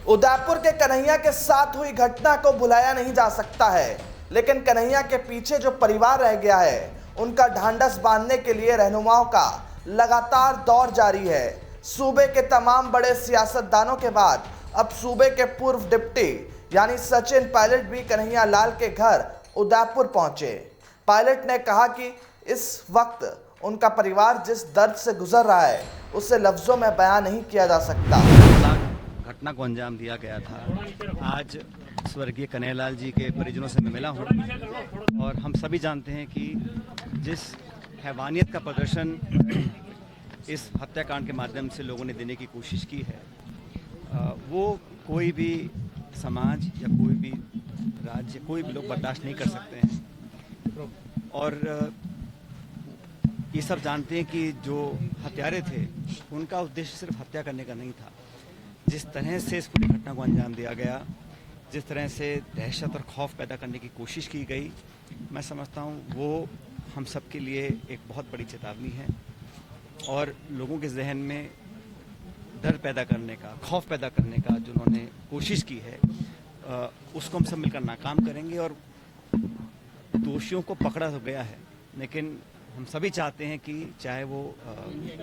उदयपुर के कन्हैया के साथ हुई घटना को भुलाया नहीं जा सकता है, लेकिन कन्हैया के पीछे जो परिवार रह गया है उनका ढांढस बांधने के लिए रहनुमाओं का लगातार दौर जारी है। सूबे के तमाम बड़े सियासतदानों के बाद अब सूबे के पूर्व डिप्टी यानी सचिन पायलट भी कन्हैया लाल के घर उदयपुर पहुंचे। पायलट ने कहा कि इस वक्त उनका परिवार जिस दर्द से गुजर रहा है उसे लफ्जों में बयान नहीं किया जा सकता। घटना को अंजाम दिया गया था। आज स्वर्गीय कन्हैयालाल जी के परिजनों से मैं मिला हूँ और हम सभी जानते हैं कि जिस हैवानियत का प्रदर्शन इस हत्याकांड के माध्यम से लोगों ने देने की कोशिश की है, वो कोई भी समाज या कोई भी राज्य, कोई भी लोग बर्दाश्त नहीं कर सकते हैं। और ये सब जानते हैं कि जो हत्यारे थे उनका उद्देश्य सिर्फ हत्या करने का नहीं था। जिस तरह से इस पूरी घटना को अंजाम दिया गया, जिस तरह से दहशत और खौफ पैदा करने की कोशिश की गई, मैं समझता हूँ वो हम सब के लिए एक बहुत बड़ी चेतावनी है और लोगों के जहन में डर पैदा करने का, खौफ पैदा करने का जो उन्होंने कोशिश की है, उसको हम सब मिलकर नाकाम करेंगे। और दोषियों को पकड़ा तो गया है, लेकिन हम सभी चाहते हैं कि चाहे वो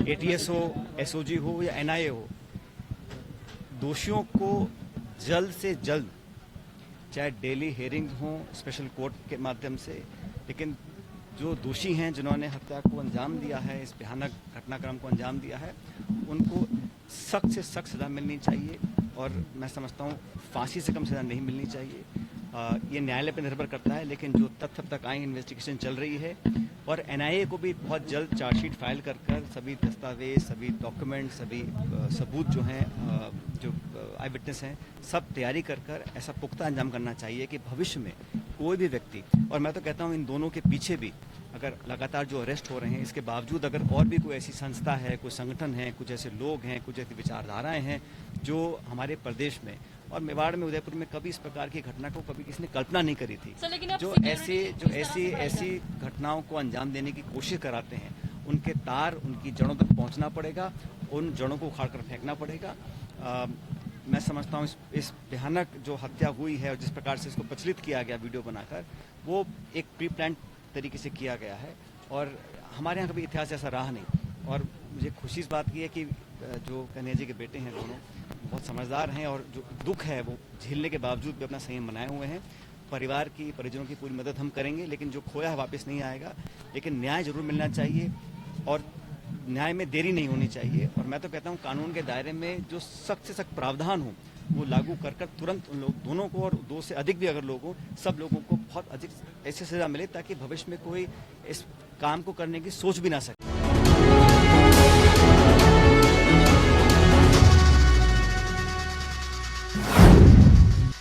ATS हो, SOG हो या NIA हो, दोषियों को जल्द से जल्द, चाहे डेली हेयरिंग हो स्पेशल कोर्ट के माध्यम से, लेकिन जो दोषी हैं जिन्होंने हत्या को अंजाम दिया है, इस भयानक घटनाक्रम को अंजाम दिया है, उनको सख्त से सख्त सज़ा मिलनी चाहिए। और मैं समझता हूँ फांसी से कम सज़ा नहीं मिलनी चाहिए। ये न्यायालय पर निर्भर करता है, लेकिन जो तथ्य अब तक आए, इन्वेस्टिगेशन चल रही है और NIA को भी बहुत जल्द चार्जशीट फाइल कर सभी दस्तावेज, सभी डॉक्यूमेंट, सभी सबूत जो हैं, जो आई विटनेस हैं, सब तैयारी कर ऐसा पुख्ता अंजाम करना चाहिए कि भविष्य में कोई भी व्यक्ति, और मैं तो कहता हूँ इन दोनों के पीछे भी अगर लगातार जो अरेस्ट हो रहे हैं, इसके बावजूद अगर और भी कोई ऐसी संस्था है, कोई संगठन है, कुछ ऐसे लोग हैं, कुछ ऐसी विचारधाराएं हैं जो हमारे प्रदेश में और मेवाड़ में, उदयपुर में कभी इस प्रकार की घटना को कभी किसी ने कल्पना नहीं करी थी, जो ऐसी घटनाओं को अंजाम देने की कोशिश कराते हैं, उनके तार, उनकी जड़ों तक पहुंचना पड़ेगा, उन जड़ों को उखाड़ कर फेंकना पड़ेगा। मैं समझता हूँ इस भयानक जो हत्या हुई है और जिस प्रकार से इसको प्रचलित किया गया वीडियो बनाकर, वो एक प्री प्लान तरीके से किया गया है और हमारे यहाँ कभी इतिहास ऐसा रहा नहीं। और मुझे खुशी इस बात की है कि जो कन्हैया जी के बेटे हैं दोनों बहुत समझदार हैं और जो दुख है वो झेलने के बावजूद भी अपना संयम बनाए हुए हैं। परिवार की, परिजनों की पूरी मदद हम करेंगे, लेकिन जो खोया है वापस नहीं आएगा, लेकिन न्याय जरूर मिलना चाहिए और न्याय में देरी नहीं होनी चाहिए। और मैं तो कहता हूँ कानून के दायरे में जो सख्त से सख्त प्रावधान हो वो लागू कर तुरंत उन लोग दोनों को, और दो से अधिक भी अगर लोग हों, सब लोगों को बहुत अधिक ऐसी सजा मिले ताकि भविष्य में कोई इस काम को करने की सोच भी ना सके।